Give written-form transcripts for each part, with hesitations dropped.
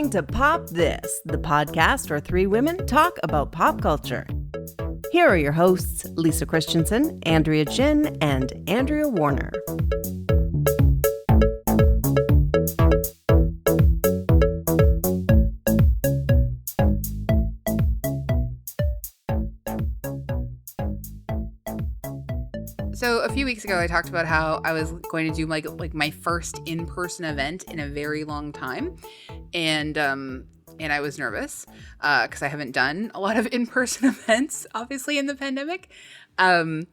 listening to Pop This, the podcast where three women talk about pop culture. Here are your hosts, Lisa Christiansen, Andrea Gin, and Andrea Warner. So a few weeks ago, I talked about how I was going to do like my first in-person event in a very long time, and I was nervous because I haven't done a lot of in-person events, obviously, in the pandemic. And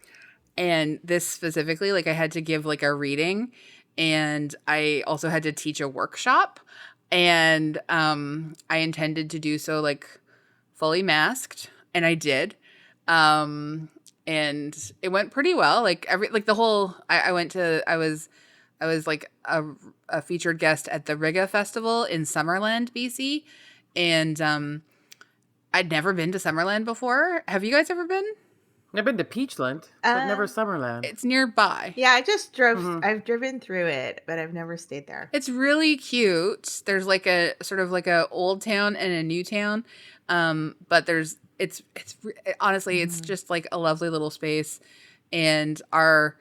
this specifically, like I had to give like a reading, and I also had to teach a workshop, and I intended to do so like fully masked, and I did. And it went pretty well. Like I was like a featured guest at the Rehearsal Festival in Summerland, BC. And I'd never been to Summerland before. Have you guys ever been? I've been to Peachland, but never Summerland. It's nearby. Yeah, I just drove. Mm-hmm. I've driven through it, but I've never stayed there. It's really cute. There's like a sort of like a old town and a new town. But it's honestly, it's just like a lovely little space. And our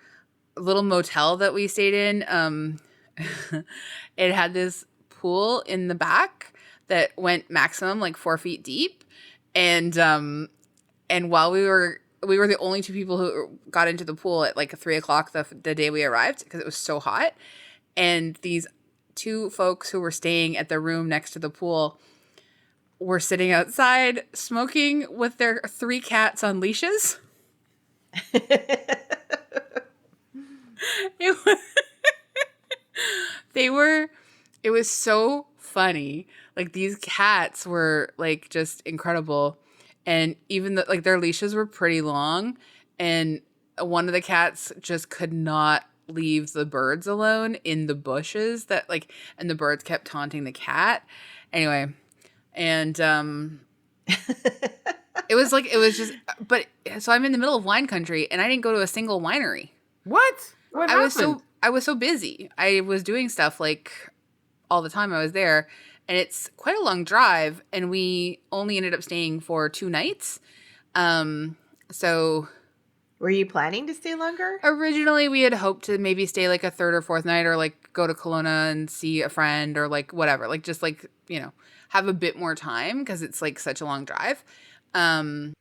little motel that we stayed in, it had this pool in the back that went maximum like 4 feet deep. And while we were the only two people who got into the pool at like 3:00 the day we arrived because it was so hot. And these two folks who were staying at the room next to the pool were sitting outside smoking with their 3 cats on leashes. It was so funny. Like these cats were like just incredible. And even like their leashes were pretty long. And one of the cats just could not leave the birds alone in the bushes and the birds kept taunting the cat. Anyway. And so I'm in the middle of wine country and I didn't go to a single winery. What happened? I was so busy. I was doing stuff like all the time I was there, and it's quite a long drive, and we only ended up staying for 2 nights. So were you planning to stay longer? Originally we had hoped to maybe stay like a 3rd or 4th night, or like go to Kelowna and see a friend, or like whatever, like just like, you know, have a bit more time because it's like such a long drive. And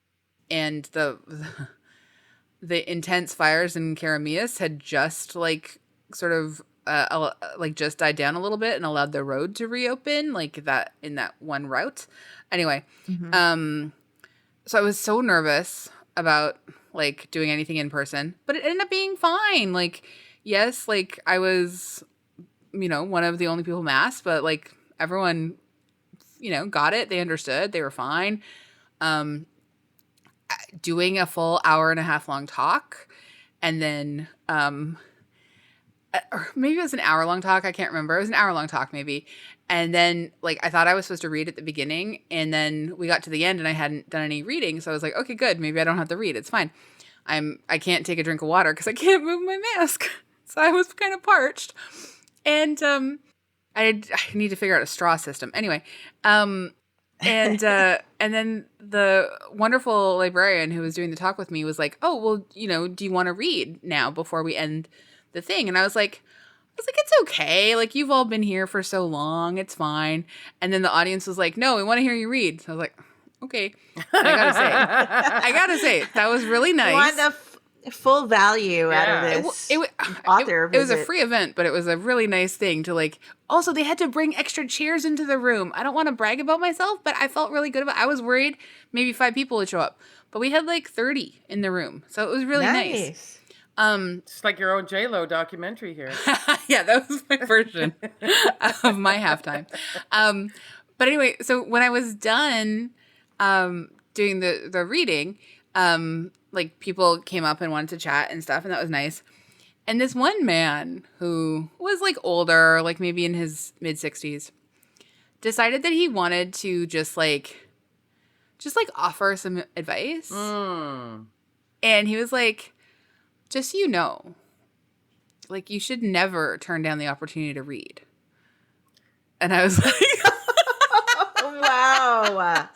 the intense fires in Karamias had just like sort of like just died down a little bit and allowed the road to reopen like that in that one route. Anyway, so I was so nervous about like doing anything in person, but it ended up being fine. Like, yes, like I was, you know, one of the only people masked, but like everyone, you know, got it. They understood. They were fine. Doing a full 1.5 hour long talk, and then or maybe it was an hour long talk. I can't remember. It was an hour long talk maybe. And then like I thought I was supposed to read at the beginning, and then we got to the end and I hadn't done any reading. So I was like, okay, good. Maybe I don't have to read. It's fine. I can't take a drink of water because I can't move my mask. So I was kind of parched. And I need to figure out a straw system. Anyway, and then the wonderful librarian who was doing the talk with me was like, oh, well, you know, do you want to read now before we end the thing? And I was like, it's okay. Like, you've all been here for so long. It's fine. And then the audience was like, no, we want to hear you read. So I was like, okay. And I gotta say, that was really nice. You want the full value out of this author visit. It was a free event, but it was a really nice thing to like. Also, they had to bring extra chairs into the room. I don't want to brag about myself, but I felt really good about it. I was worried maybe 5 people would show up, but we had like 30 in the room. So it was really nice. It's like your own J-Lo documentary here. Yeah, that was my version of my halftime. But anyway, so when I was done doing the reading, like people came up and wanted to chat and stuff, and that was nice. And this one man who was like older, like maybe in his mid-60s, decided that he wanted to just offer some advice. And he was like, just so you know, like, you should never turn down the opportunity to read. And I was like, wow.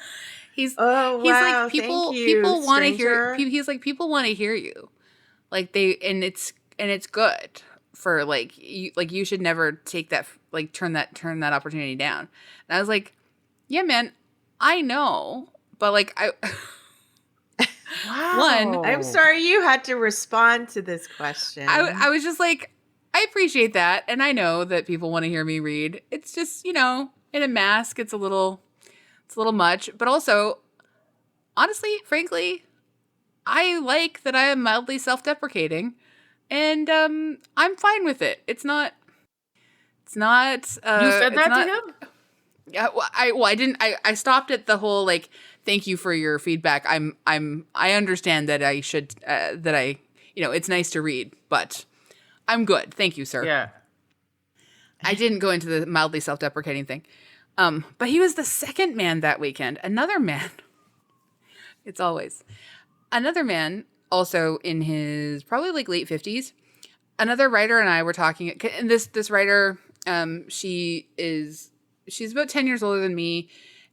He's wow. like people Thank you, people want to hear. stranger. He's like people want to hear you, like it's good for like you should never take that like turn that opportunity down. And I was like, yeah, man, I know, but like I. Wow. One, I'm sorry you had to respond to this question. I was just like, I appreciate that, and I know that people want to hear me read. It's just, in a mask, it's a little much. But also, honestly, frankly, I like that I am mildly self-deprecating, and I'm fine with it. It's not. You said that to him? Yeah. Well, I didn't. I stopped at the whole like, thank you for your feedback. I understand that I should it's nice to read, but I'm good. Thank you, sir. Yeah. I didn't go into the mildly self-deprecating thing. But he was the second man that weekend. Another man. It's always. Another man, also in his probably like late 50s. Another writer and I were talking, and this writer, she's about 10 years older than me.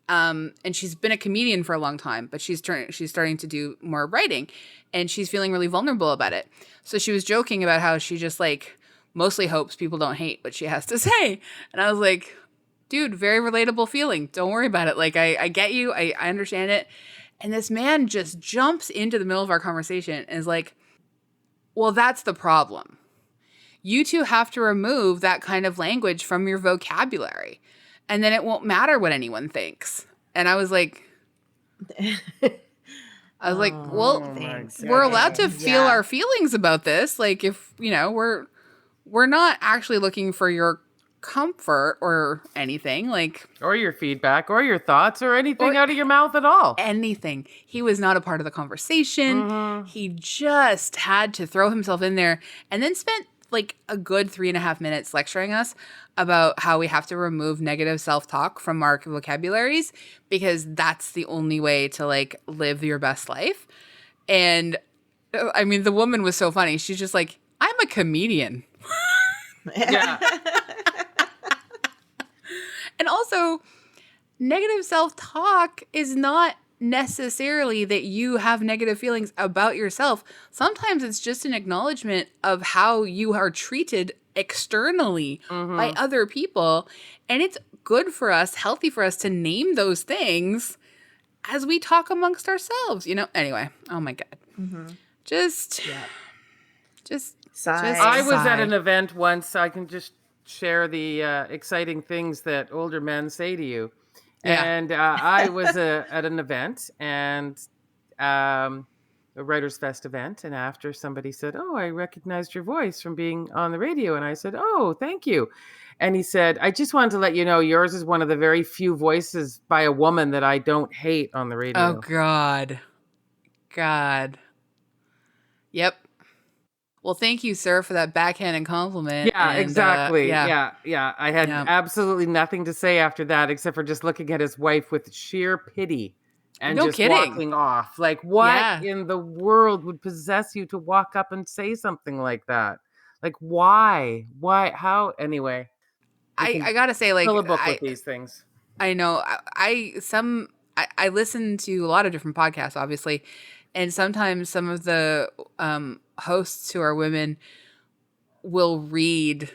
And she's been a comedian for a long time, but she's starting to do more writing, and she's feeling really vulnerable about it. So she was joking about how she just like mostly hopes people don't hate what she has to say. And I was like, dude, very relatable feeling. Don't worry about it. Like, I get you. I understand it. And this man just jumps into the middle of our conversation and is like, well, that's the problem. You two have to remove that kind of language from your vocabulary, and then it won't matter what anyone thinks. And I was like, well, we're allowed to feel our feelings about this. Like, if, we're not actually looking for your comfort or anything, like, or your feedback or your thoughts or anything out of your mouth at all. Anything. He was not a part of the conversation. Mm-hmm. He just had to throw himself in there, and then spent like a good 3.5 minutes lecturing us about how we have to remove negative self-talk from our vocabularies, because that's the only way to like live your best life. And I mean, the woman was so funny. She's just like, I'm a comedian. Yeah. And also, negative self-talk is not necessarily that you have negative feelings about yourself. Sometimes it's just an acknowledgement of how you are treated externally by other people. And it's good for us, healthy for us to name those things as we talk amongst ourselves, Anyway, oh my God. Mm-hmm. I was at an event once. I can just share the exciting things that older men say to you. Yeah. And I was at an event, and a Writers Fest event, and after, somebody said, "Oh, I recognized your voice from being on the radio." And I said, "Oh, thank you." And he said, "I just wanted to let you know yours is one of the very few voices by a woman that I don't hate on the radio." Oh, God. Yep. Well, thank you, sir, for that backhanded compliment. Yeah, and, exactly. Yeah. I had absolutely nothing to say after that, except for just looking at his wife with sheer pity and just walking off. Like, what in the world would possess you to walk up and say something like that? Like, why? How? Anyway, I gotta say, like, fill a book with these things. I know. I listen to a lot of different podcasts, obviously. And sometimes some of the hosts who are women will read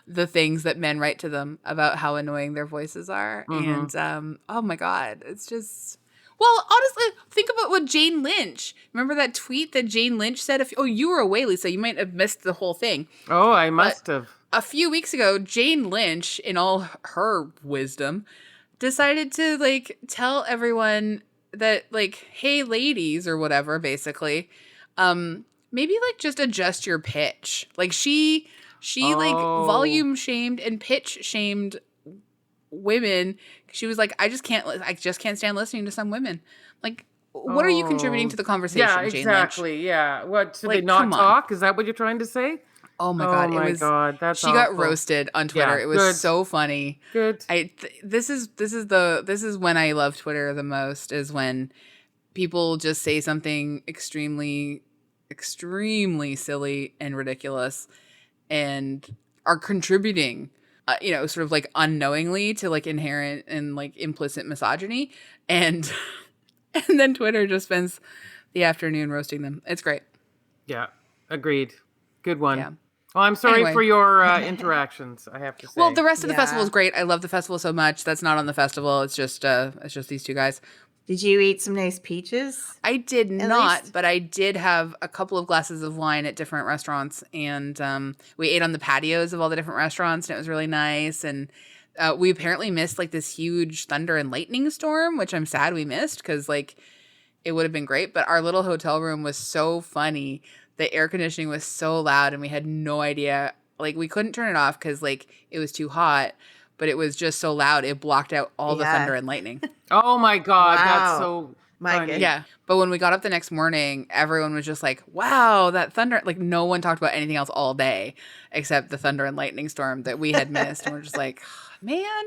the things that men write to them about how annoying their voices are. Mm-hmm. And oh my God, it's just... Well, honestly, think about what Jane Lynch... Remember that tweet that Jane Lynch said? You were away, Lisa. You might have missed the whole thing. Oh, I must have. A few weeks ago, Jane Lynch, in all her wisdom, decided to like tell everyone that, like, hey, ladies, or whatever, basically, maybe like just adjust your pitch. Like she like volume shamed and pitch shamed women. She was like, I just can't stand listening to some women. Like, what are you contributing to the conversation, yeah, Jane exactly. Lynch? Yeah. What, should like, they not talk? Is that what you're trying to say? Oh my God! That's she awful. got roasted on Twitter. Yeah, it was so funny. Good. This is when I love Twitter the most, is when people just say something extremely, extremely silly and ridiculous, and are contributing sort of like unknowingly to like inherent and like implicit misogyny. And then Twitter just spends the afternoon roasting them. It's great. Yeah, agreed. Good one. Yeah. Well, I'm sorry for your interactions, I have to say. Well, the rest of the festival is great. I love the festival so much. That's not on the festival. It's just these two guys. Did you eat some nice peaches? I did not, but I did have a couple of glasses of wine at different restaurants, and we ate on the patios of all the different restaurants, and it was really nice. And we apparently missed like this huge thunder and lightning storm, which I'm sad we missed because like it would have been great. But our little hotel room was so funny. The air conditioning was so loud, and we had no idea. Like we couldn't turn it off because like it was too hot. But it was just so loud, it blocked out all the thunder and lightning. Oh my God, that's so funny. Yeah. But when we got up the next morning, everyone was just like, wow, that thunder. Like no one talked about anything else all day except the thunder and lightning storm that we had missed. And we're just like, man,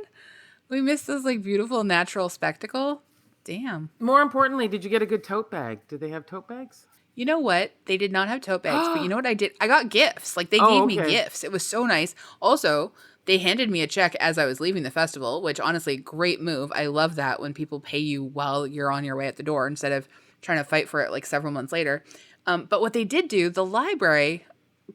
we missed this like beautiful natural spectacle. Damn. More importantly, did you get a good tote bag? Did they have tote bags? You know what? They did not have tote bags, but you know what I did? I got gifts. Like they gave me gifts. It was so nice. Also, they handed me a check as I was leaving the festival, which honestly, great move. I love that when people pay you while you're on your way at the door instead of trying to fight for it like several months later. But what they did do, the library,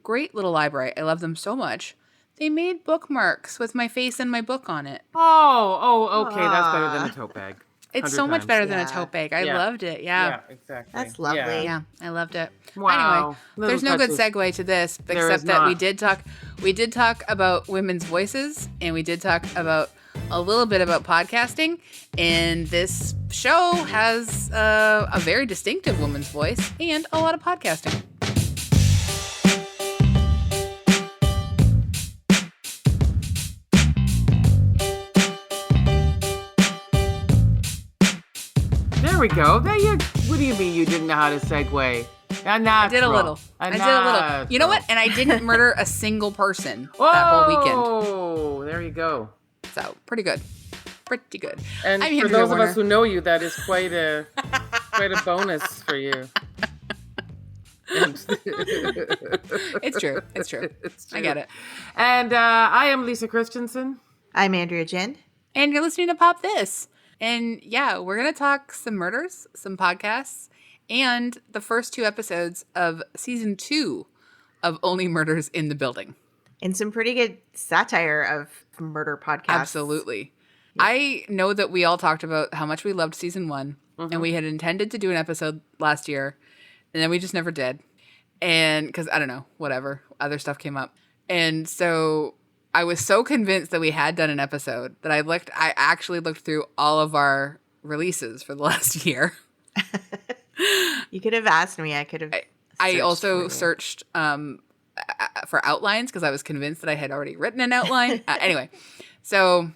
great little library. I love them so much. They made bookmarks with my face and my book on it. Oh, okay. That's better than a tote bag. It's so much better than a tote bag. I loved it. Yeah, exactly. That's lovely. Yeah, I loved it. Wow. Anyway, there's no good segue to this except that we did talk about women's voices, and we did talk about a little bit about podcasting. And this show has a very distinctive woman's voice and a lot of podcasting. There we go. What do you mean you didn't know how to segue? I did a little. You know what? And I didn't murder a single person that whole weekend. Oh, there you go. So pretty good. Pretty good. And I'm for Andrea those Warner. of us who know you, that is quite a bonus for you. It's true. It's true. I get it. And I am Lisa Christiansen. I'm Andrea Gin. And you're listening to Pop This. And yeah, we're going to talk some murders, some podcasts, and the first 2 episodes of season 2 of Only Murders in the Building. And some pretty good satire of murder podcasts. Absolutely. Yeah. I know that we all talked about how much we loved season 1, and we had intended to do an episode last year, and then we just never did. And because, I don't know, whatever, other stuff came up. And so I was so convinced that we had done an episode that I actually looked through all of our releases for the last year. You could have asked me. I could have. I also searched for outlines because I was convinced that I had already written an outline. Anyway, so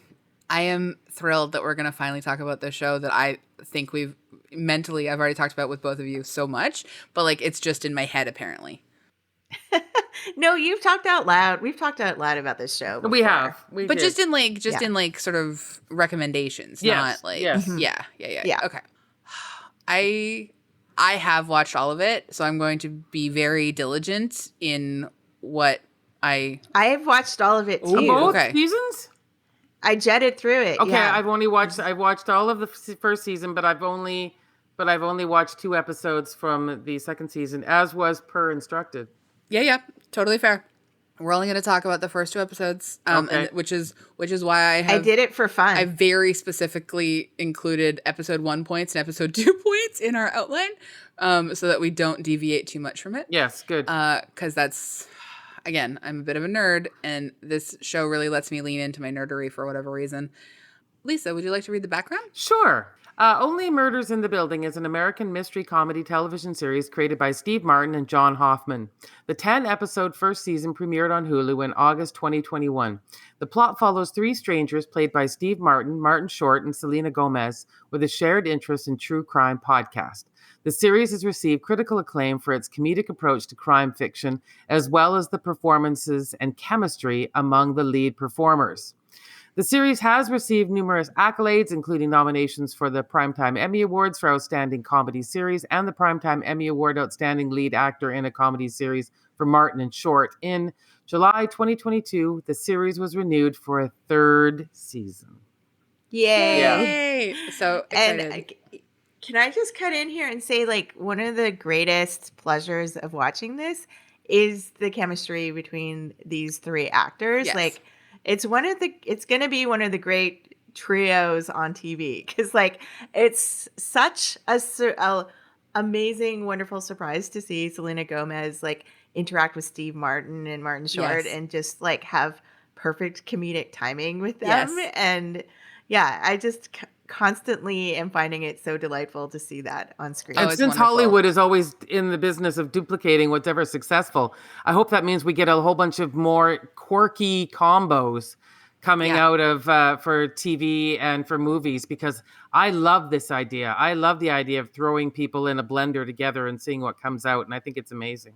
I am thrilled that we're going to finally talk about this show that I think I've already talked about with both of you so much, but like it's just in my head apparently. No, you've talked out loud. We've talked out loud about this show before. We have. But did. just in like sort of recommendations, not like yeah. Okay. I have watched all of it, so I'm going to be very diligent in what I have watched all of it too. Both seasons? I jetted through it. Okay, yeah. I've watched all of the first season, but I've only watched 2 episodes from the second season, as was per instructed. Yeah, totally fair. We're only going to talk about the first 2 episodes, and, which is why I did it for fun. I very specifically included episode 1 points and episode 2 points in our outline, so that we don't deviate too much from it. Yes, good. Because that's, again, I'm a bit of a nerd, and this show really lets me lean into my nerdery for whatever reason. Lisa, would you like to read the background? Sure. Only Murders in the Building is an American mystery comedy television series created by Steve Martin and John Hoffman. The 10-episode first season premiered on Hulu in August 2021. The plot follows 3 strangers played by Steve Martin, Martin Short, and Selena Gomez with a shared interest in true crime podcast. The series has received critical acclaim for its comedic approach to crime fiction, as well as the performances and chemistry among the lead performers. The series has received numerous accolades, including nominations for the Primetime Emmy Awards for Outstanding Comedy Series and the Primetime Emmy Award Outstanding Lead Actor in a Comedy Series for Martin and Short. In July 2022, the series was renewed for a third season. Yay. Yeah. So excited. And can I just cut in here and say, like, one of the greatest pleasures of watching this is the chemistry between these three actors. Yes. Like, it's going to be one of the great trios on TV, because, like, it's such a amazing, wonderful surprise to see Selena Gomez, like, interact with Steve Martin and Martin Short and just, like, have perfect comedic timing with them. Yes. And yeah, I just constantly am finding it so delightful to see that on screen. And since wonderful. Hollywood is always in the business of duplicating whatever successful, I hope that means we get a whole bunch of more quirky combos coming out of for TV and for movies, because I love this idea. I love the idea of throwing people in a blender together and seeing what comes out, and I think it's amazing.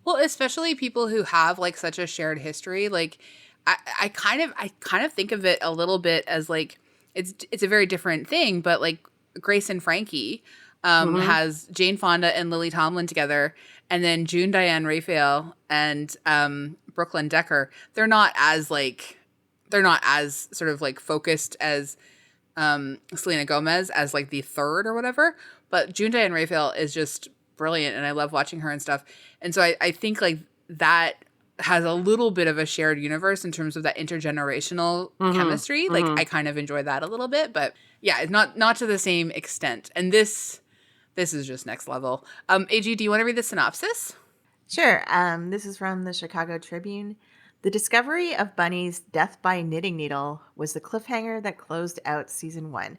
Well, especially people who have like such a shared history. Like, I kind of think of it a little bit as like it's a very different thing, but like Grace and Frankie has Jane Fonda and Lily Tomlin together, and then June Diane Raphael and Brooklyn Decker. They're not as sort of like focused as Selena Gomez as like the third or whatever, but June Diane Raphael is just brilliant, and I love watching her and stuff. And so I think like that has a little bit of a shared universe in terms of that intergenerational chemistry. Like I kind of enjoy that a little bit, but yeah, it's not to the same extent. And this is just next level. AG, do you want to read the synopsis? Sure. This is from the Chicago Tribune. The discovery of Bunny's death by knitting needle was the cliffhanger that closed out season 1,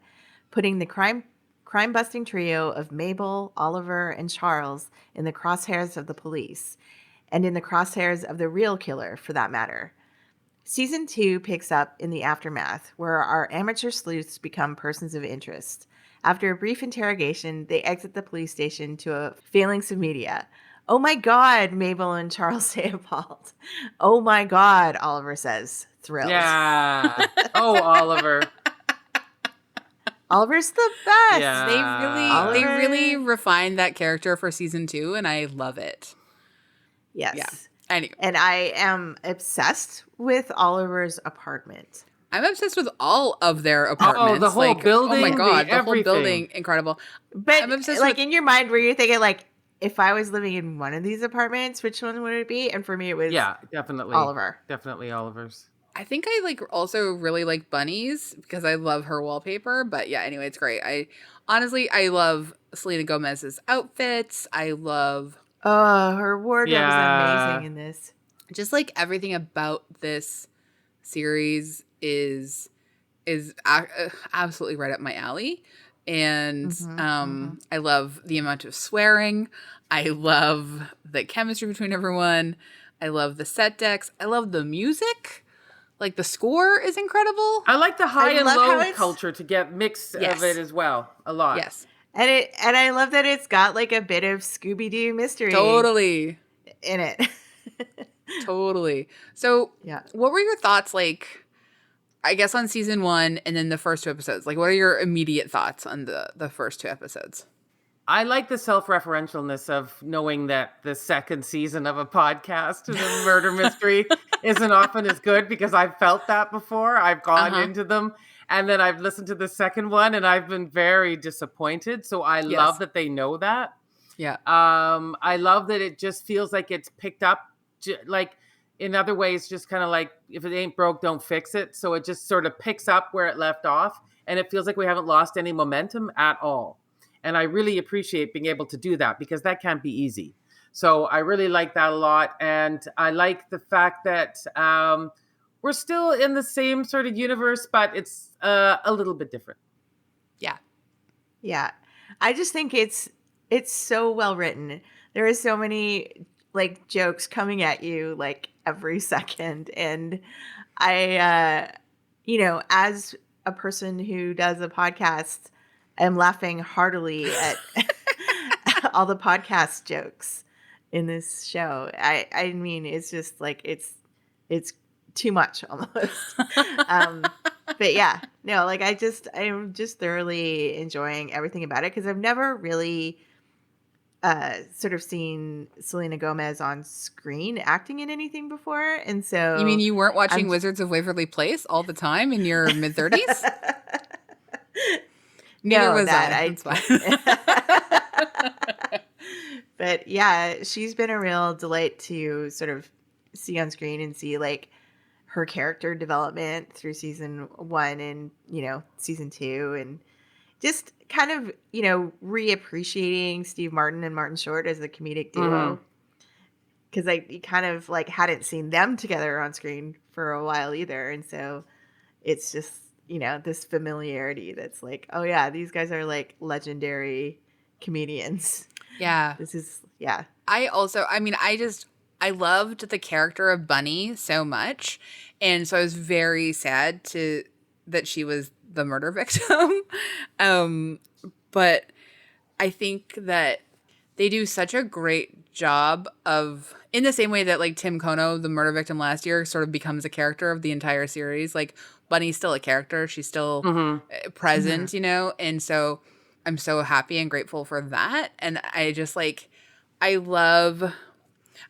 putting the crime-busting trio of Mabel, Oliver, and Charles in the crosshairs of the police, and in the crosshairs of the real killer, for that matter. Season 2 picks up in the aftermath, where our amateur sleuths become persons of interest. After a brief interrogation, they exit the police station to a phalanx of media. "Oh my God," Mabel and Charles say appalled. "Oh my God," Oliver says, thrilled. Yeah. Oh, Oliver. Oliver's the best. Yeah. They really refined that character for season 2, and I love it. Yes. Yeah. Anyway. And I am obsessed with Oliver's apartment. I'm obsessed with all of their apartments. Oh, the whole building. Oh my God, the whole everything. building, incredible. But I'm obsessed like with, in your mind, were you thinking like, if I was living in one of these apartments, which one would it be? And for me, it was definitely Oliver. Definitely Oliver's. I think I like also really like Bunny's because I love her wallpaper. But yeah, anyway, it's great. I love Selena Gomez's outfits. I love her wardrobe is amazing in this. Just like everything about this series is absolutely right up my alley. And I love the amount of swearing. I love the chemistry between everyone. I love the set decks. I love the music. Like the score is incredible. I like the high and low culture to get mixed of it as well. A lot. Yes. And I love that it's got like a bit of Scooby-Doo mystery Totally. in it. Totally. So what were your thoughts like, I guess, on season 1 and then the first 2 episodes? Like, what are your immediate thoughts on the first 2 episodes? I like the self-referentialness of knowing that the second season of a podcast is a murder mystery isn't often as good, because I've felt that before. I've gone into them and then I've listened to the second one and I've been very disappointed. So I love that they know that. Yeah. I love that it just feels like it's picked up, like in other ways, just kind of like, if it ain't broke, don't fix it. So it just sort of picks up where it left off. And it feels like we haven't lost any momentum at all. And I really appreciate being able to do that, because that can't be easy. So I really like that a lot. And I like the fact that we're still in the same sort of universe, but it's a little bit different. Yeah. Yeah. I just think it's so well written. There are so many like jokes coming at you like every second. And I, as a person who does a podcast, I'm laughing heartily at all the podcast jokes in this show. I mean, it's just like, it's too much almost. But yeah, no, like I'm just thoroughly enjoying everything about it because I've never really sort of seen Selena Gomez on screen acting in anything before. And You mean so you weren't watching I'm Wizards of Waverly Place all the time in your mid-30s? Neither no, was that I. That's fine. But yeah, she's been a real delight to sort of see on screen and see like her character development through season 1 and, season 2, and just kind of, reappreciating Steve Martin and Martin Short as a comedic duo. Because I kind of like hadn't seen them together on screen for a while either. And so it's just, this familiarity that's like, oh yeah, these guys are like legendary comedians. Yeah. This is, yeah. I loved the character of Bunny so much. And so I was very sad that she was the murder victim. But I think that they do such a great job of, in the same way that like Tim Kono, the murder victim last year, sort of becomes a character of the entire series. Like Bunny's still a character. She's still present, and so I'm so happy and grateful for that. And I just like, I love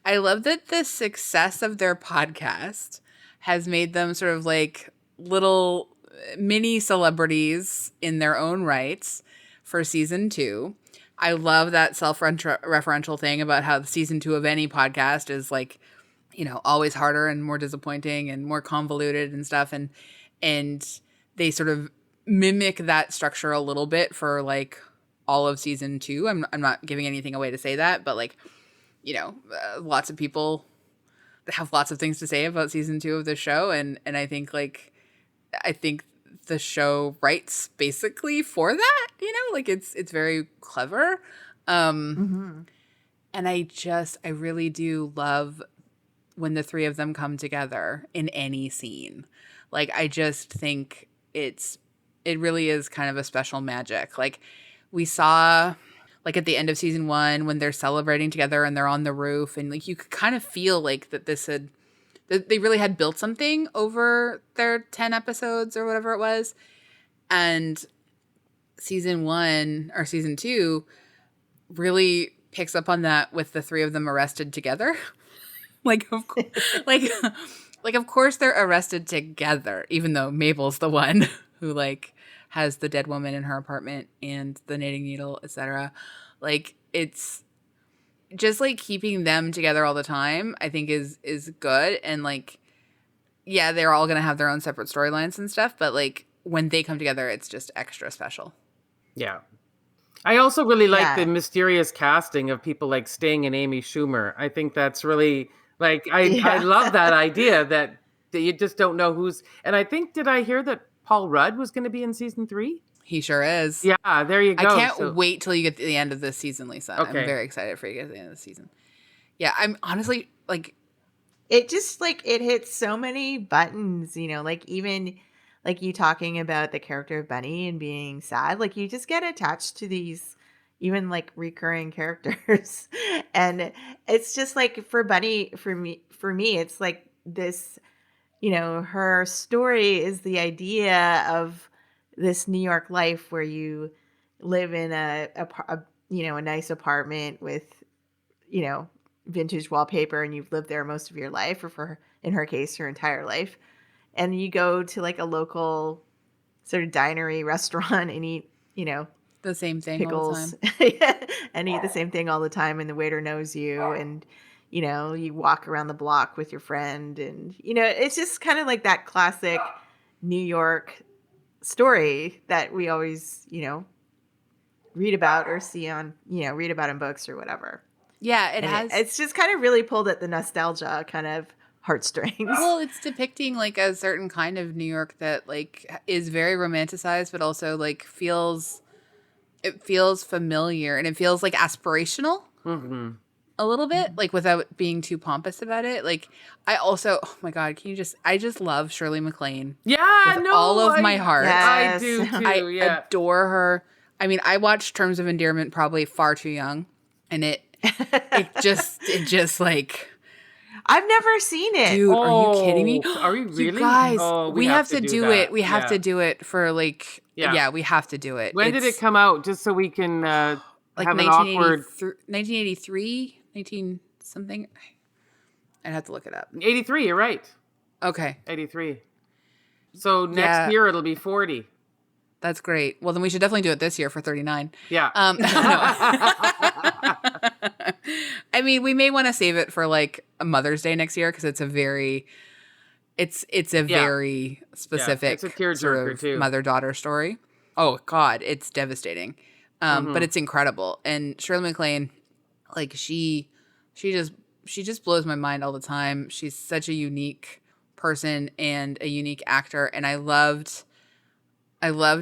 that the success of their podcast has made them sort of like little mini celebrities in their own rights for season 2. I love that self-referential thing about how the season 2 of any podcast is like, always harder and more disappointing and more convoluted and stuff. And they sort of mimic that structure a little bit for like all of season 2. I'm not giving anything away to say that, but like, lots of people have lots of things to say about season 2 of the show. And I think the show writes basically for that, like it's very clever. And I really do love when the three of them come together in any scene. Like, I just think it really is kind of a special magic. Like we saw like at the end of season 1 when they're celebrating together and they're on the roof, and like you could kind of feel like that they really had built something over their 10 episodes or whatever it was. And season 1 or season 2 really picks up on that with the three of them arrested together. Of course they're arrested together, even though Mabel's the one who like has the dead woman in her apartment and the knitting needle, etc. Like, it's just like keeping them together all the time, I think is good. And like, yeah, they're all going to have their own separate storylines and stuff, but like when they come together, it's just extra special. Yeah. I also really like the mysterious casting of people like Sting and Amy Schumer. I think that's really like, I love that idea that you just don't know who's, and I think, did I hear that Paul Rudd was going to be in season 3? He sure is. Yeah, there you go. I can't wait till you get to the end of this season, Lisa. Okay. I'm very excited for you to get to the end of the season. Yeah, I'm honestly like... It just like, it hits so many buttons, like even like you talking about the character of Bunny and being sad, like you just get attached to these even like recurring characters. And it's just like for Bunny, for me, it's like this, her story is the idea of this New York life where you live in a nice apartment with, vintage wallpaper, and you've lived there most of your life, or in her case, her entire life. And you go to like a local sort of dinery restaurant and eat, the same thing pickles all the time. and eat the same thing all the time. And the waiter knows you, and, you walk around the block with your friend, and, it's just kind of like that classic New York story that we always, read about or see on, read about in books or whatever. Yeah, it's just kind of really pulled at the nostalgia kind of heartstrings. Well, it's depicting like a certain kind of New York that like is very romanticized, but also like feels familiar, and it feels like aspirational. A little bit, like without being too pompous about it. Like I also, oh my God, I just love Shirley MacLaine. Yeah, with all of my heart. Yes. I do too. I adore her. I mean, I watched Terms of Endearment probably far too young, and it just like. I've never seen it. Dude, are you kidding me? Are we really? You guys, Oh, we have to do it. that. We have to do it for like, Yeah. yeah, we have to do it. When did it come out? Just so we can like have an awkward... 1983, 19 something. I'd have to look it up. 83, you're right. Okay. 83. So next year it'll be 40. That's great. Well, then we should definitely do it this year for 39. Yeah. No. I mean, we may want to save it for like a Mother's Day next year because it's a very, it's a very specific it's a tearjerker sort of too. mother-daughter story. Oh God, it's devastating. But it's incredible. And Shirley MacLaine, like she just blows my mind all the time. She's such a unique person and a unique actor. And I loved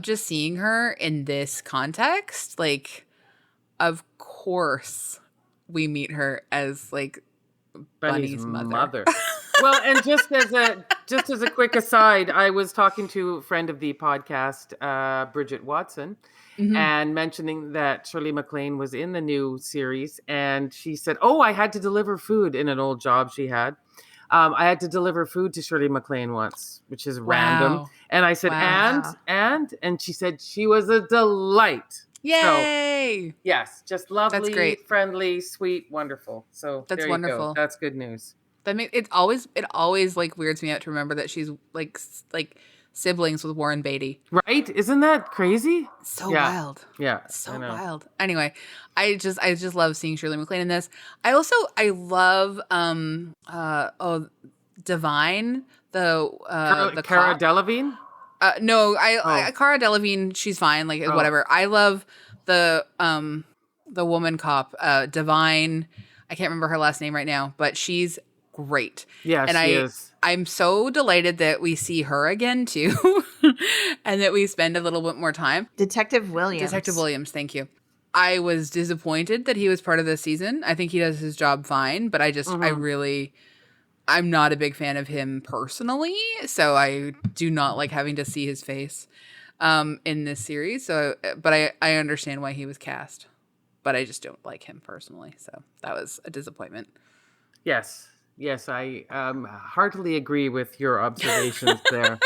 just seeing her in this context. Like, of course we meet her as like Bunny's mother. Well, and just as a quick aside, I was talking to a friend of the podcast, Bridget Watson, and mentioning that Shirley MacLaine was in the new series, and she said, "Oh, I had to deliver food in an old job she had. I had to deliver food to Shirley MacLaine once, which is random." And I said, and she said she was a delight. Yay! So, yes, just lovely, that's great. Friendly, sweet, wonderful. So that's there you wonderful. go. That's good news. That it always like weirds me out to remember that she's like siblings with Warren Beatty. Right? Isn't that crazy? So wild. Yeah. So wild. Anyway, I just love seeing Shirley MacLaine in this. I love Divine, the Cara Delevingne? No, Cara Delevingne, she's fine, like whatever. I love the woman cop, Divine. I can't remember her last name right now, but she's great. Yeah, and she is. I'm so delighted that we see her again too, and that we spend a little bit more time. Detective Williams, thank you. I was disappointed that he was part of this season. I think he does his job fine, but I'm not a big fan of him personally, so I do not like having to see his face in this series. So, but I understand why he was cast, but I just don't like him personally. So that was a disappointment. Yes, I heartily agree with your observations there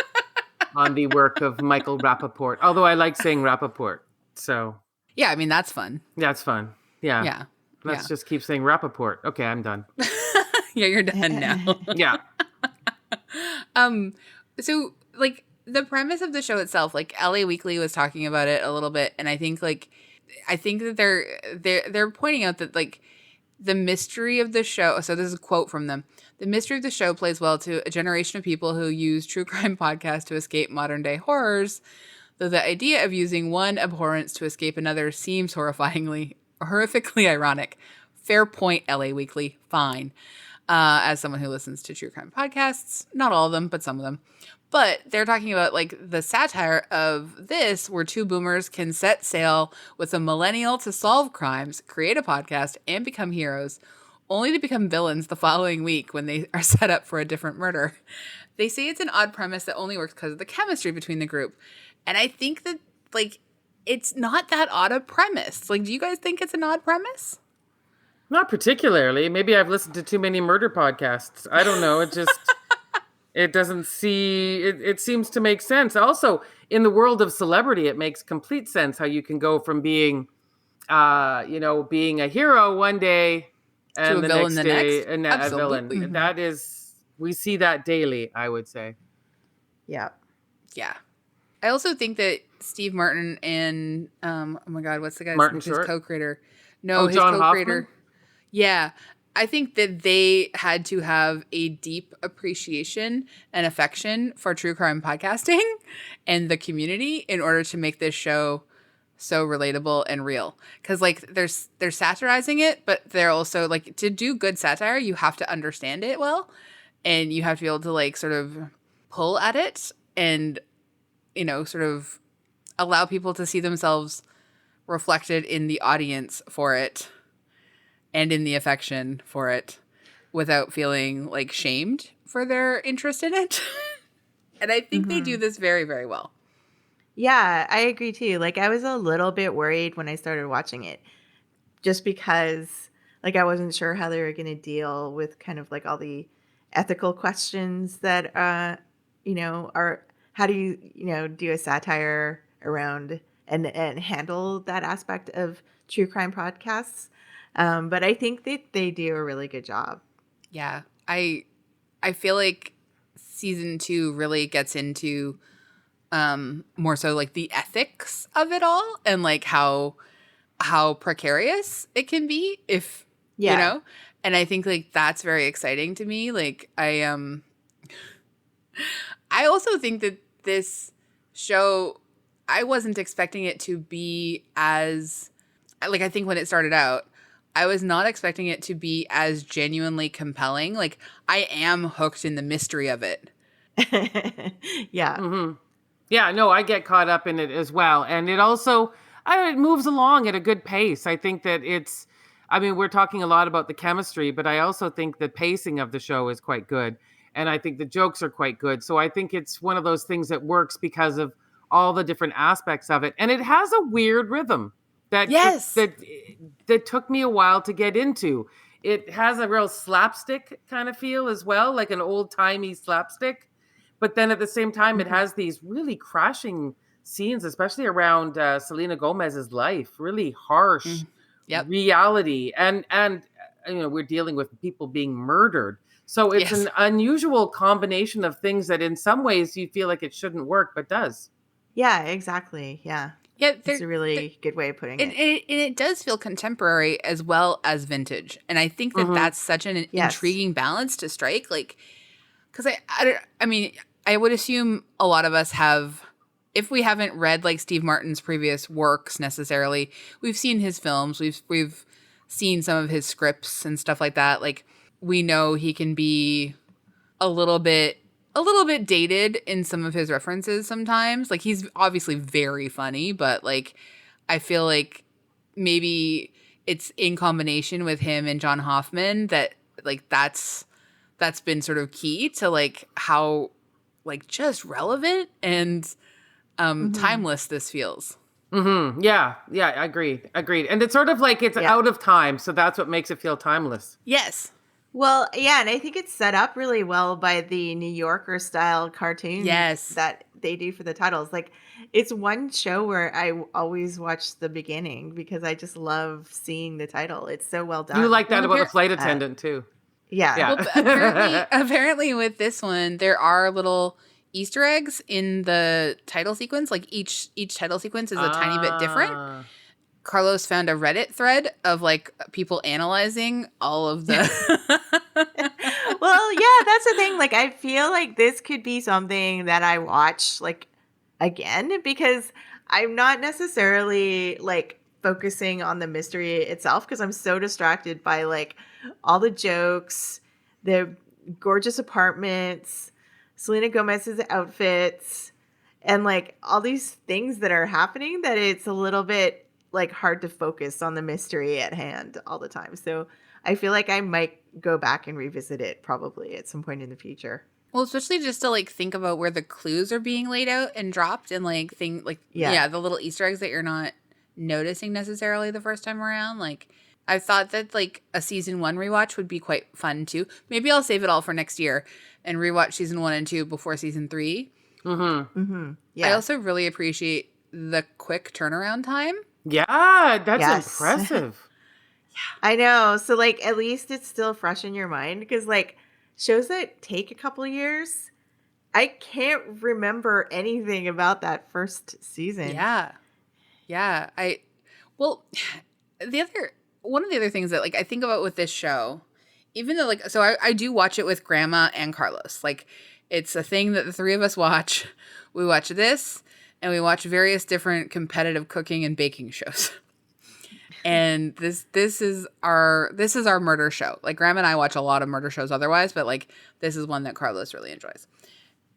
on the work of Michael Rappaport. Although I like saying Rappaport, so yeah, I mean that's fun. That's fun. Yeah. Let's just keep saying Rappaport. Okay, I'm done. Yeah, you're done now. Yeah. So like the premise of the show itself, like LA Weekly was talking about it a little bit, and I think that they're pointing out that like the mystery of the show. So this is a quote from them. The mystery of the show plays well to a generation of people who use true crime podcasts to escape modern day horrors, though the idea of using one abhorrence to escape another seems horrifically ironic. Fair point, LA Weekly. Fine. As someone who listens to true crime podcasts, not all of them, but some of them. But they're talking about like the satire of this, where two boomers can set sail with a millennial to solve crimes, create a podcast, and become heroes, only to become villains the following week when they are set up for a different murder. They say it's an odd premise that only works because of the chemistry between the group. And I think that like it's not that odd a premise. Like, do you guys think it's an odd premise? Not particularly. Maybe I've listened to too many murder podcasts. I don't know. It just... It doesn't it seems to make sense. Also, in the world of celebrity, it makes complete sense how you can go from being, being a hero one day and the next day a villain. That is, we see that daily, I would say. Yeah. Yeah. I also think that Steve Martin and, oh my God, what's the guy's Martin his Short? co-creator? No, his John co-creator. Hoffman? Yeah. I think that they had to have a deep appreciation and affection for true crime podcasting and the community in order to make this show so relatable and real. Because like they're satirizing it, but they're also like, to do good satire, you have to understand it well, and you have to be able to like sort of pull at it and, sort of allow people to see themselves reflected in the audience for it. And in the affection for it without feeling like shamed for their interest in it. And I think they do this very, very well. Yeah, I agree too. Like I was a little bit worried when I started watching it just because Like, I wasn't sure how they were going to deal with kind of like all the ethical questions that, are, how do you, do a satire around and handle that aspect of true crime podcasts. But I think that they do a really good job. Yeah. I feel like season 2 really gets into more so like the ethics of it all and like how precarious it can be if and I think like that's very exciting to me. Like I also think that this show, I wasn't expecting it to be as like, I think when it started out, I was not expecting it to be as genuinely compelling. Like I am hooked in the mystery of it. Yeah. Mm-hmm. Yeah, no, I get caught up in it as well. And it also, it moves along at a good pace. I think that we're talking a lot about the chemistry, but I also think the pacing of the show is quite good. And I think the jokes are quite good. So I think it's one of those things that works because of all the different aspects of it. And it has a weird rhythm that took me a while to get into. It has a real slapstick kind of feel as well, like an old-timey slapstick. But then at the same time, it has these really crashing scenes, especially around Selena Gomez's life, really harsh reality. And we're dealing with people being murdered. So it's an unusual combination of things that in some ways you feel like it shouldn't work, but does. Yeah, exactly. Yeah. Yeah, it's a really good way of putting it. And it does feel contemporary as well as vintage. And I think that that's such an intriguing balance to strike. Like, because I would assume a lot of us have, if we haven't read like Steve Martin's previous works necessarily, we've seen his films, we've seen some of his scripts and stuff like that. Like we know he can be a little bit dated in some of his references sometimes. Like he's obviously very funny, but like I feel like maybe it's in combination with him and John Hoffman that like that's been sort of key to like how like just relevant and timeless this feels. Mm-hmm. Yeah, agreed. And it's sort of like it's out of time, so that's what makes it feel timeless. Yes. Well, yeah, and I think it's set up really well by the New Yorker style cartoons that they do for the titles. Like, it's one show where I always watch the beginning because I just love seeing the title. It's so well done. You like that about the flight attendant too. Yeah. Well, apparently with this one, there are little Easter eggs in the title sequence. Like each title sequence is a tiny bit different. Carlos found a Reddit thread of like people analyzing all of the. Well, yeah, that's the thing. Like, I feel like this could be something that I watch like again because I'm not necessarily like focusing on the mystery itself because I'm so distracted by like all the jokes, the gorgeous apartments, Selena Gomez's outfits, and like all these things that are happening that it's a little bit like hard to focus on the mystery at hand all the time. So I feel like I might go back and revisit it probably at some point in the future. Well, especially just to like think about where the clues are being laid out and dropped and like the little Easter eggs that you're not noticing necessarily the first time around. Like I thought that like a season 1 rewatch would be quite fun too. Maybe I'll save it all for next year and rewatch season 1 and 2 before season 3. Mm-hmm. Mm-hmm. Yeah. I also really appreciate the quick turnaround time. Yeah, that's impressive. I know. So like at least it's still fresh in your mind because like shows that take a couple of years, I can't remember anything about that first season. Yeah. One of the other things that like I think about with this show, even though like so I do watch it with Grandma and Carlos. Like it's a thing that the three of us watch. We watch this and we watch various different competitive cooking and baking shows. And this is our murder show. Like Grandma and I watch a lot of murder shows otherwise, but like this is one that Carlos really enjoys.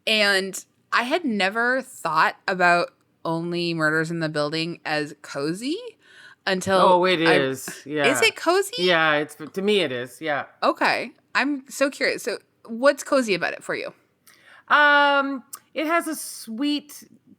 And I had never thought about Only Murders in the Building as cozy until it is. Yeah. Is it cozy? Yeah, to me it is. Yeah. Okay. I'm so curious. So what's cozy about it for you? It has a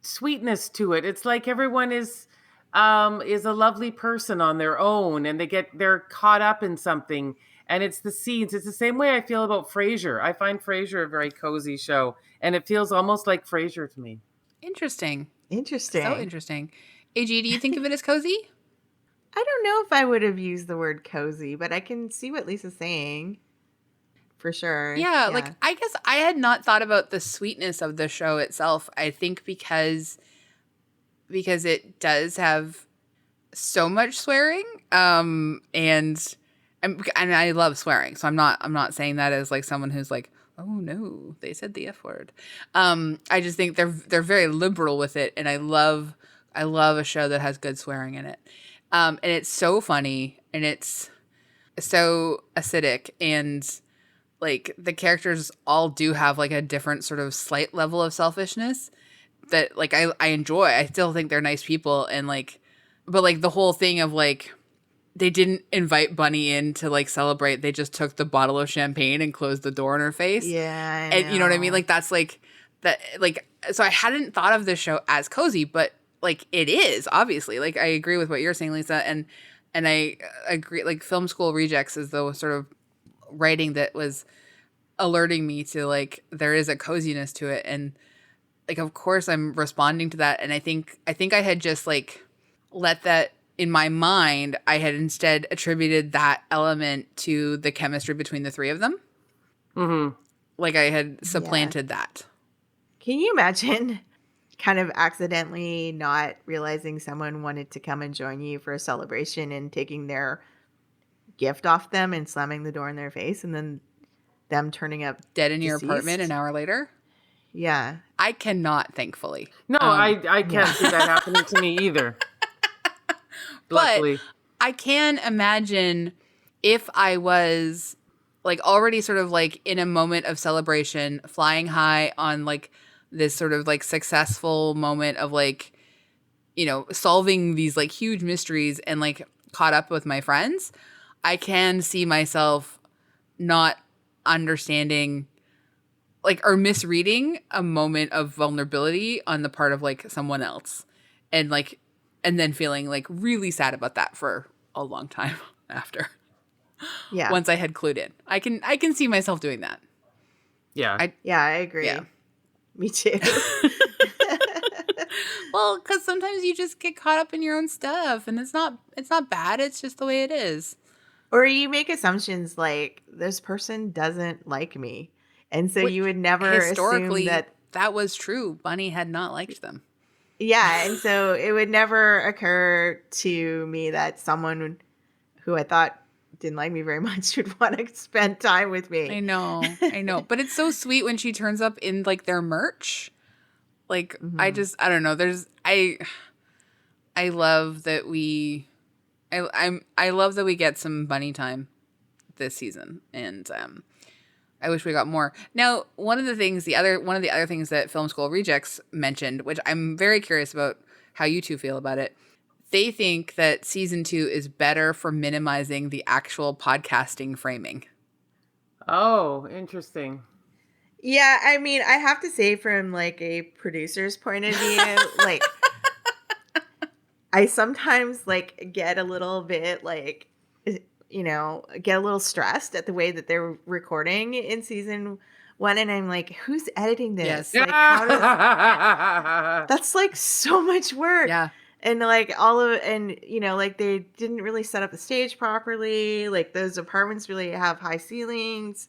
sweetness to it. It's like everyone is is a lovely person on their own, and they're caught up in something, and it's the scenes. It's the same way I feel about Frasier. I find Frasier a very cozy show, and it feels almost like Frasier to me. Interesting. Interesting. So interesting. AG, do you think of it as cozy? I don't know if I would have used the word cozy, but I can see what Lisa's saying. For sure. Yeah, like I guess I had not thought about the sweetness of the show itself. I think because it does have so much swearing, and I love swearing. So I'm not saying that as like someone who's like, oh no, they said the F word. I just think they're very liberal with it, and I love a show that has good swearing in it. And it's so funny, and it's so acidic, and like the characters all do have like a different sort of slight level of selfishness that like I enjoy. I still think they're nice people, and like, but like the whole thing of like they didn't invite Bunny in to like celebrate. They just took the bottle of champagne and closed the door in her face. Yeah, and you know what I mean? Like that's like that. Like so, I hadn't thought of this show as cozy, but like it is obviously. Like I agree with what you're saying, Lisa, and I agree. Like Film School Rejects is the sort of writing that was alerting me to like there is a coziness to it, and like of course I'm responding to that, and I think I had just like let that in my mind. I had instead attributed that element to the chemistry between the three of them. Mm-hmm. Like I had supplanted that. Can you imagine kind of accidentally not realizing someone wanted to come and join you for a celebration and taking their gift off them and slamming the door in their face, and then them turning up dead in your deceased? apartment an hour later? Yeah. I cannot, thankfully. No, I can't see that happening to me either. Luckily. But I can imagine if I was like already sort of like in a moment of celebration, flying high on like this sort of like successful moment of like, you know, solving these like huge mysteries and like caught up with my friends, I can see myself not understanding like or misreading a moment of vulnerability on the part of like someone else, and like and then feeling like really sad about that for a long time after. Yeah. Once I had clued in. I can see myself doing that. Yeah. I agree. Yeah. Me too. Well, because sometimes you just get caught up in your own stuff, and it's not bad. It's just the way it is. Or you make assumptions like this person doesn't like me, and so you would never Historically, assume that was true. Bunny had not liked them. Yeah, and so it would never occur to me that someone who I thought didn't like me very much would want to spend time with me. I know. But it's so sweet when she turns up in like their merch. Like I don't know. I love that I love that we get some Bunny time this season, and I wish we got more. Now, one of the other things that Film School Rejects mentioned, which I'm very curious about how you two feel about it, they think that season 2 is better for minimizing the actual podcasting framing. Oh, interesting. Yeah, I mean, I have to say from like a producer's point of view, like I sometimes like get a little bit like, you know, get a little stressed at the way that they're recording in season 1, and I'm like, who's editing this? Yes. Like, that's like so much work. Yeah. And like you know, like they didn't really set up the stage properly. Like those apartments really have high ceilings,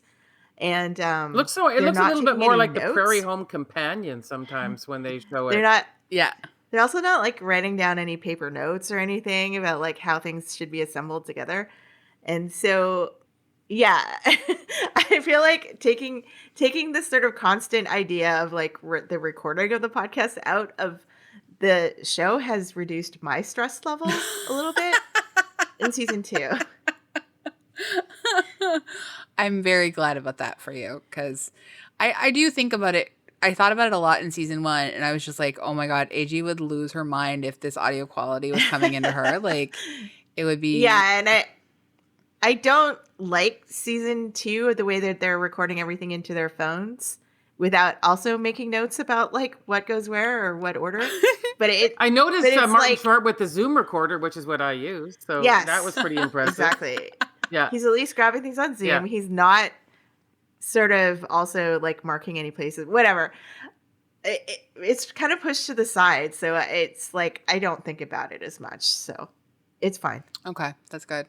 and it looks a little bit more like the Prairie Home Companion sometimes when they show it. They're not. Yeah. They're also not like writing down any paper notes or anything about like how things should be assembled together. And so, yeah, I feel like taking this sort of constant idea of like the recording of the podcast out of the show has reduced my stress level a little bit in season 2. I'm very glad about that for you, because I do think about it. I thought about it a lot in season 1, and I was just like, oh my God, AG would lose her mind if this audio quality was coming into her. Like, it would be. Yeah, and I don't like season 2 the way that they're recording everything into their phones without also making notes about like what goes where or what order. But I noticed Martin like, Short with the Zoom recorder, which is what I use. So yes, that was pretty impressive. Exactly. Yeah. He's at least grabbing things on Zoom. Yeah. He's not sort of also like marking any places, whatever. It's kind of pushed to the side. So it's like, I don't think about it as much. So it's fine. Okay, that's good.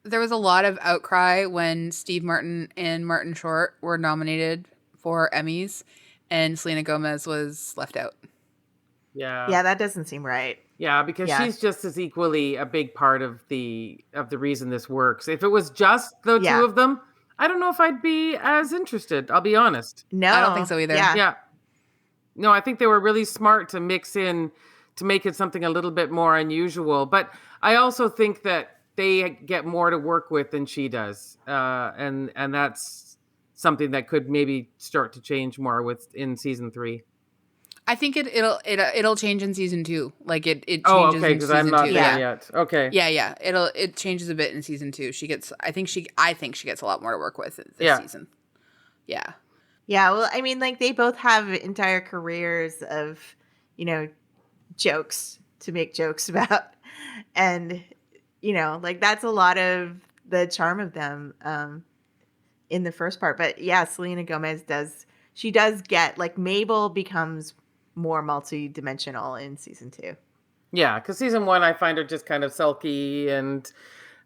There was a lot of outcry when Steve Martin and Martin Short were nominated for Emmys, and Selena Gomez was left out. Yeah, that doesn't seem right. Yeah, because she's just as equally a big part of the reason this works. If it was just the two of them, I don't know if I'd be as interested. I'll be honest. No, I don't think so either. Yeah. No, I think they were really smart to mix in to make it something a little bit more unusual. But I also think that they get more to work with than she does, and that's something that could maybe start to change more in season 3. I think it'll change in season 2. Like it changes. Oh, okay, because I'm not 2. there yet. Okay. Yeah. It changes a bit in season 2. I think she gets a lot more to work with this season. Yeah. Yeah. Well, I mean, like they both have entire careers of, jokes to make jokes about, and like that's a lot of the charm of them in the first part. But yeah, Selena Gomez does get like Mabel becomes more multi-dimensional in season 2. Yeah, because season 1 I find her just kind of sulky and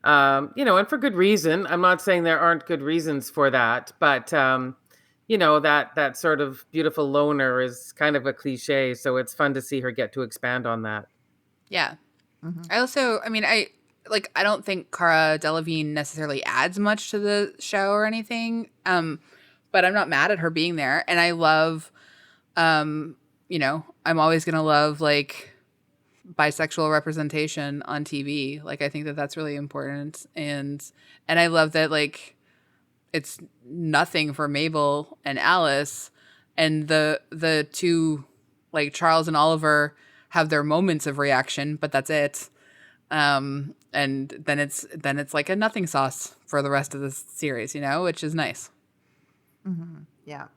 and for good reason. I'm not saying there aren't good reasons for that, but that sort of beautiful loner is kind of a cliche, so it's fun to see her get to expand on that. Yeah. Mm-hmm. I don't think Cara Delevingne necessarily adds much to the show or anything. But I'm not mad at her being there. And I love, I'm always going to love like bisexual representation on TV. Like, I think that that's really important. And I love that, like, it's nothing for Mabel and Alice, and the two, like Charles and Oliver, have their moments of reaction, but that's it. And then it's like a nothing sauce for the rest of the series, which is nice. Mm-hmm. Yeah.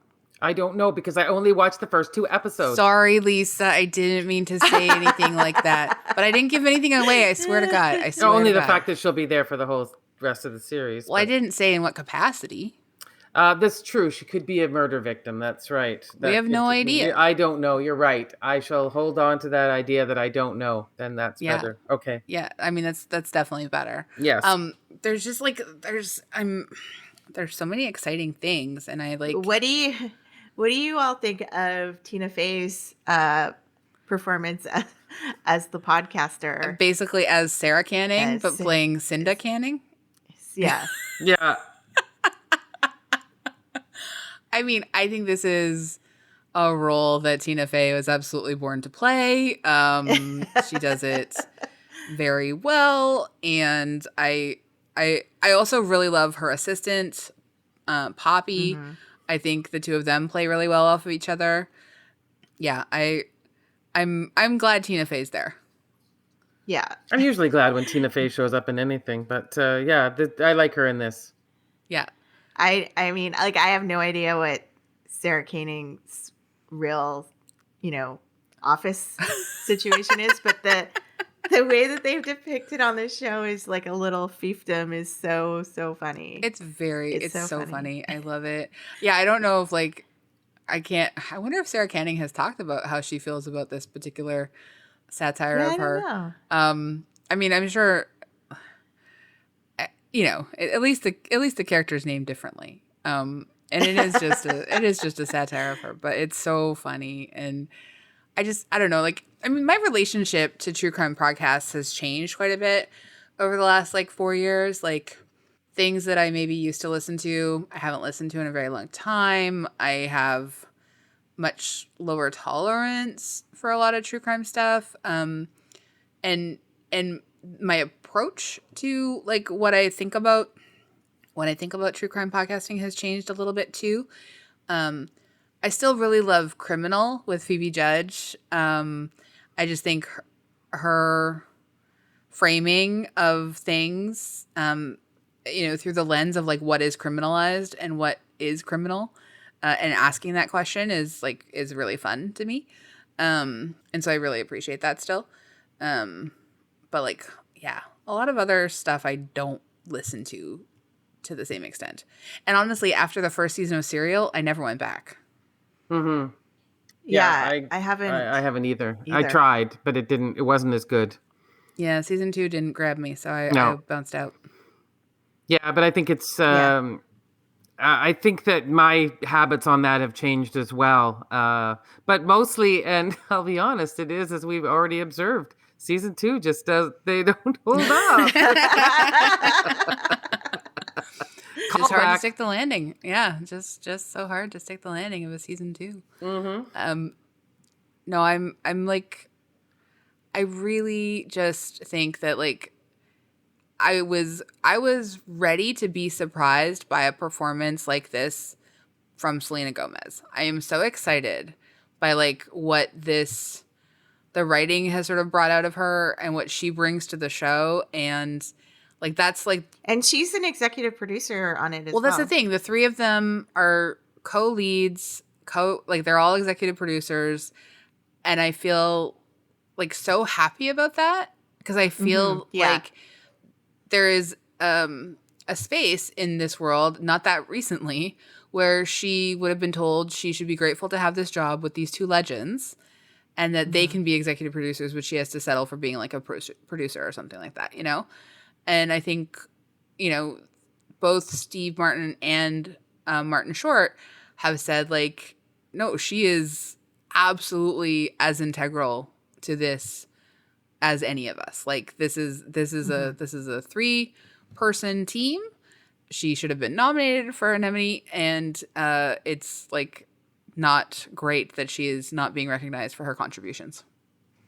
I don't know because I only watched the first 2 episodes. Sorry, Lisa. I didn't mean to say anything like that. But I didn't give anything away. I swear to God. Only the fact that she'll be there for the whole rest of the series. Well, I didn't say in what capacity. That's true. She could be a murder victim. That's right. We have no idea. I don't know. You're right. I shall hold on to that idea that I don't know. Then that's better. Okay. Yeah. I mean, that's definitely better. Yes. There's just like there's so many exciting things, and I like. What do you all think of Tina Fey's performance as the podcaster? Basically, as Sarah Canning, but playing Cinda Canning. Yeah. Yeah. I mean, I think this is a role that Tina Fey was absolutely born to play. She does it very well, and I also really love her assistant, Poppy. Mm-hmm. I think the two of them play really well off of each other. Yeah, I'm glad Tina Fey's there. Yeah, I'm usually glad when Tina Fey shows up in anything, but I like her in this. Yeah. I mean, like, I have no idea what Sarah Koenig's real, office situation is, but the way that they've depicted on this show is like a little fiefdom is so funny. It's so funny. I love it. Yeah, I don't know if I wonder if Sarah Canning has talked about how she feels about this particular satire of her. I don't know. I mean, I'm sure. At least the character's named differently. And it is just a satire of her, but it's so funny. And I don't know, like, I mean, my relationship to true crime podcasts has changed quite a bit over the last 4 years. Like, things that I maybe used to listen to, I haven't listened to in a very long time. I have much lower tolerance for a lot of true crime stuff. And my approach to what I think about when I think about true crime podcasting has changed a little bit too. I still really love Criminal with Phoebe Judge. I just think her framing of things, through the lens of what is criminalized and what is criminal, and asking that question is really fun to me. And so I really appreciate that still. But like, yeah, a lot of other stuff I don't listen to the same extent. And honestly, after the first season of Serial, I never went back. Mm-hmm. Yeah, I haven't. I haven't either. I tried, but it wasn't as good. Yeah, season 2 didn't grab me, so I bounced out. Yeah, but I think it's. I think that my habits on that have changed as well. But mostly, and I'll be honest, it is, as we've already observed, season 2 just they don't hold up. Just hard to stick the landing. Yeah, just so hard to stick the landing of a season 2. Mm-hmm. No, I'm like, I really just think that like, I was ready to be surprised by a performance like this from Selena Gomez. I am so excited by like what the writing has sort of brought out of her and what she brings to the show. And like, that's like, and she's an executive producer on it as well. Well, that's the thing. The three of them are co-leads, like they're all executive producers. And I feel like so happy about that because I feel like there is a space in this world, not that recently, where she would have been told she should be grateful to have this job with these two legends and that they can be executive producers, but she has to settle for being like a producer or something like that, you know? And I think, you know, both Steve Martin and Martin Short have said like, no, she is absolutely as integral to this as any of us. Like this is a 3-person team. She should have been nominated for an Emmy, and it's like not great that she is not being recognized for her contributions.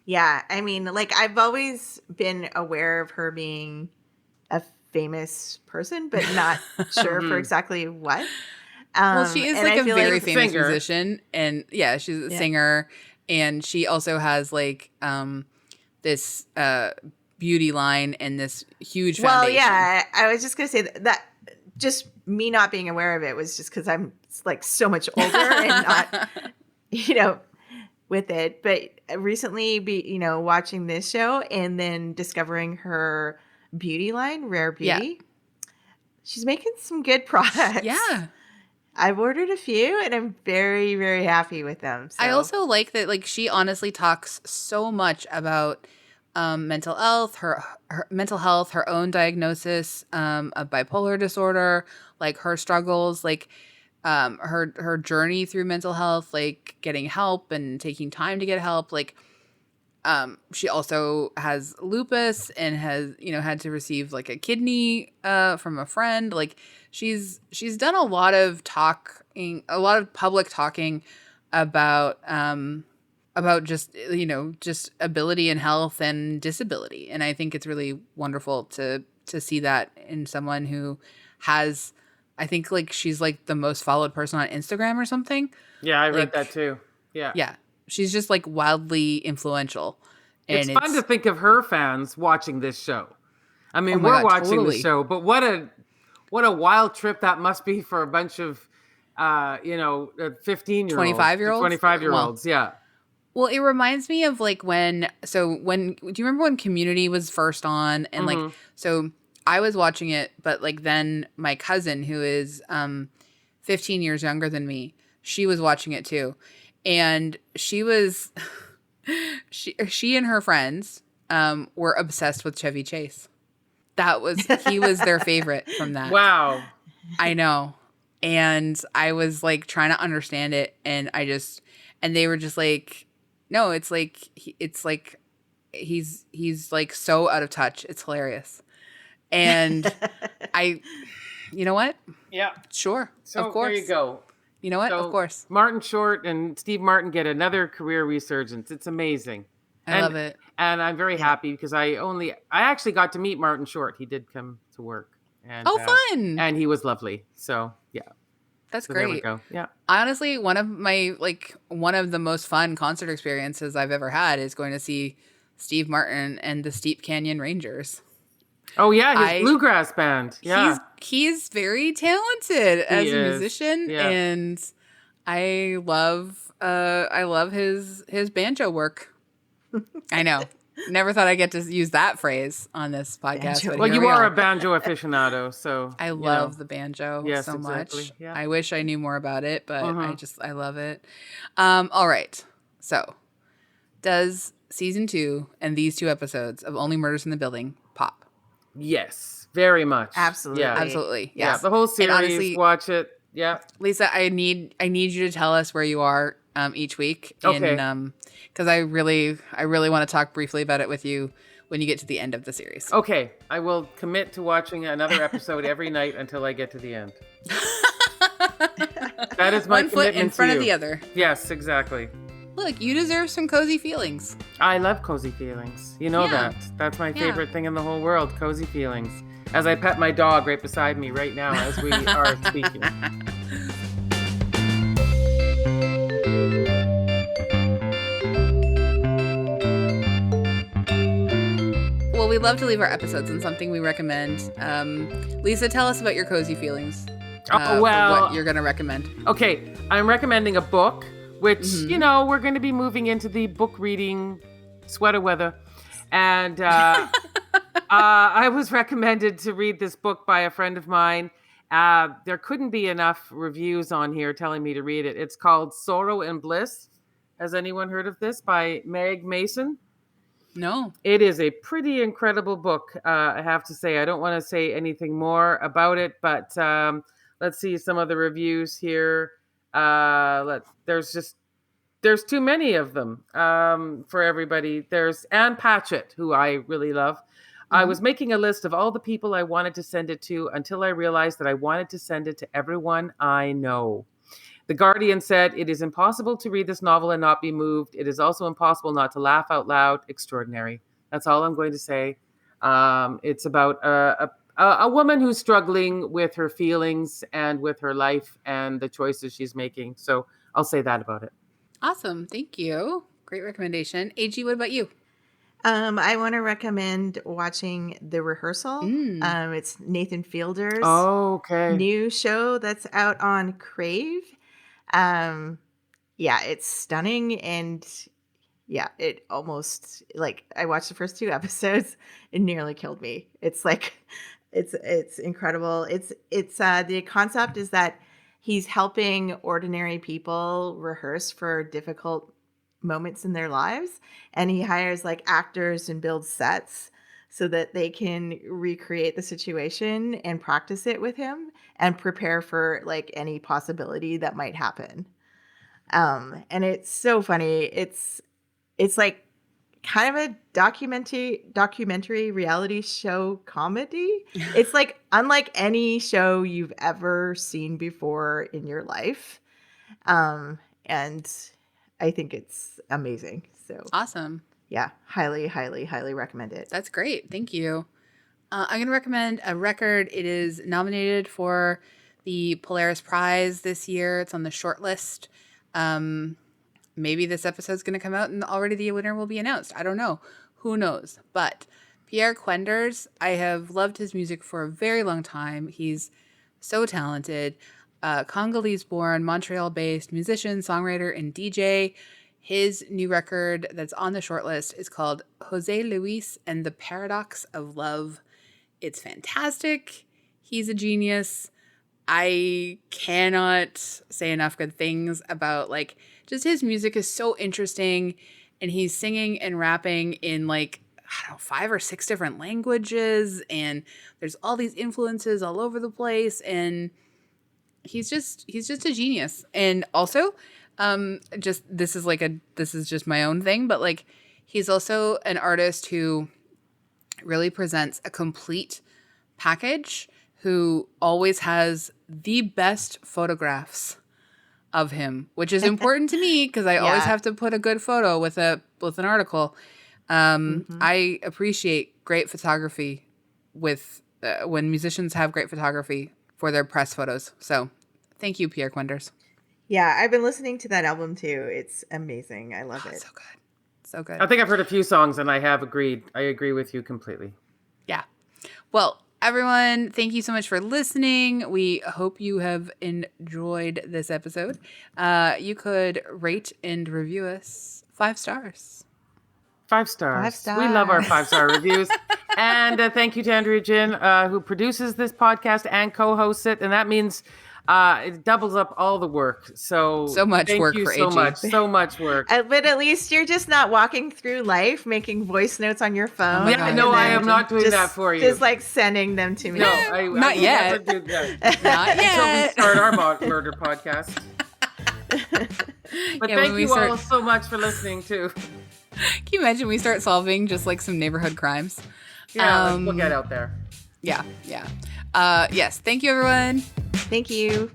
Yeah, I mean, like I've always been aware of her being a famous person, but not sure for exactly what. Well, she is like a very famous musician, and yeah, she's a singer, and she also has like this beauty line and this huge foundation. Well, yeah, I was just gonna say that just me not being aware of it was just because I'm like so much older and not, you know, with it. But recently, watching this show and then discovering her beauty line, Rare Beauty, she's making some good products. Yeah. I've ordered a few and I'm very, very happy with them. So. I also like that, like, she honestly talks so much about mental health, her mental health, her own diagnosis of bipolar disorder, like her struggles, like her journey through mental health, like getting help and taking time to get help. Like she also has lupus and has, had to receive like a kidney from a friend. Like she's done a lot of talking, a lot of public talking about just, just ability and health and disability. And I think it's really wonderful to see that in someone who has, I think like she's like the most followed person on Instagram or something. Yeah, I read that too. Yeah. Yeah. She's just like wildly influential. And it's fun to think of her fans watching this show. I mean, we're watching the show, but what a wild trip that must be for a bunch of 15-year-olds, 25-year-olds, yeah. Well, it reminds me of like when do you remember when Community was first on? And like, so I was watching it, but like then my cousin, who is 15 years younger than me, she was watching it too. And she was, she and her friends were obsessed with Chevy Chase. He was their favorite from that. Wow. I know. And I was like trying to understand it. And they were just like, no, it's like he's like so out of touch. It's hilarious. And you know what? Yeah. Sure. So of course. There you go. You know what? So of course. Martin Short and Steve Martin get another career resurgence. It's amazing. I love it. And I'm very happy because I actually got to meet Martin Short. He did come to work. And, fun. And he was lovely. So, yeah. That's so great. There we go. Yeah. Honestly, one of the most fun concert experiences I've ever had is going to see Steve Martin and the Steep Canyon Rangers. Oh yeah, his bluegrass band. Yeah. He's very talented as a musician, and I love his banjo work. I know. Never thought I'd get to use that phrase on this podcast. But well, here you we are are a banjo aficionado, so I love the banjo Yes, so exactly. much. Yeah. I wish I knew more about it, but I love it. All right. So, does season 2 and these 2 episodes of Only Murders in the Building pop? Yes, very much. Absolutely. Yeah. Absolutely. Yeah, Yes. the whole series. And honestly, watch it. Yeah. Lisa, I need you to tell us where you are each week. Okay. Because I really want to talk briefly about it with you when you get to the end of the series. Okay, I will commit to watching another episode every night until I get to the end. That is my One foot commitment in front to of you. the other. Yes, exactly. Look, you deserve some cozy feelings. I love cozy feelings. You know Yeah. that. That's my favorite thing in the whole world, cozy feelings. As I pet my dog right beside me right now as we are speaking. Well, we love to leave our episodes on something we recommend. Lisa, tell us about your cozy feelings. For what you're going to recommend. Okay, I'm recommending a book, which, we're going to be moving into the book reading sweater weather. And I was recommended to read this book by a friend of mine. There couldn't be enough reviews on here telling me to read it. It's called Sorrow and Bliss. Has anyone heard of this? By Meg Mason? No. It is a pretty incredible book, I have to say. I don't want to say anything more about it, but let's see some of the reviews here. There's too many of them for everybody. There's Anne Patchett, who I really love. I was making a list of all the people I wanted to send it to until I realized that I wanted to send it to everyone I know. The Guardian said, "It is impossible to read this novel and not be moved. It is also impossible not to laugh out loud. Extraordinary." That's all I'm going to say. It's about a woman who's struggling with her feelings and with her life and the choices she's making. So I'll say that about it. Awesome. Thank you. Great recommendation. AG, what about you? I want to recommend watching The Rehearsal. It's Nathan Fielder's new show that's out on Crave. It's stunning, and it almost, like, I watched the first 2 episodes, it nearly killed me. It's like it's incredible. It's the concept is that he's helping ordinary people rehearse for difficult moments in their lives, and he hires like actors and builds sets so that they can recreate the situation and practice it with him and prepare for like any possibility that might happen. And it's so funny. It's like kind of a documentary reality show comedy. It's like unlike any show you've ever seen before in your life. And I think it's amazing. So awesome. Yeah, highly, highly, highly recommend it. That's great. Thank you. I'm going to recommend a record. It is nominated for the Polaris Prize this year. It's on the short list. Maybe this episode's going to come out and already the winner will be announced. I don't know. Who knows? But Pierre Kwenders, I have loved his music for a very long time. He's so talented. Congolese-born, Montreal-based musician, songwriter, and DJ. His new record that's on the shortlist is called José Luis and the Paradox of Love. It's fantastic. He's a genius. I cannot say enough good things about, like, just his music is so interesting, and he's singing and rapping in, like, I don't know, 5 or 6 different languages, and there's all these influences all over the place, and he's just a genius. And also, this is just my own thing, but like, he's also an artist who really presents a complete package, who always has the best photographs of him, which is important to me because I always have to put a good photo with an article. I appreciate great photography with when musicians have great photography for their press photos. So thank you, Pierre Kwenders. Yeah, I've been listening to that album too. It's amazing. I love it. So good. So good. I think I've heard a few songs and I have agreed. I agree with you completely. Yeah. Well, everyone, thank you so much for listening. We hope you have enjoyed this episode. You could rate and review us 5 stars. 5 stars. 5 stars. We love our 5-star reviews. And thank you to Andrea Gin, who produces this podcast and co-hosts it. And that means it doubles up all the work. So much work for AG. So much work. But at least you're just not walking through life making voice notes on your phone. I am not doing that for you. Just like sending them to me. No, I not yet. Never do that. Not yet. Until we start our murder podcast. But thank you all so much for listeing too. Can you imagine we start solving just like some neighborhood crimes? Yeah, we'll get out there. Yeah. Yes. Thank you, everyone. Thank you.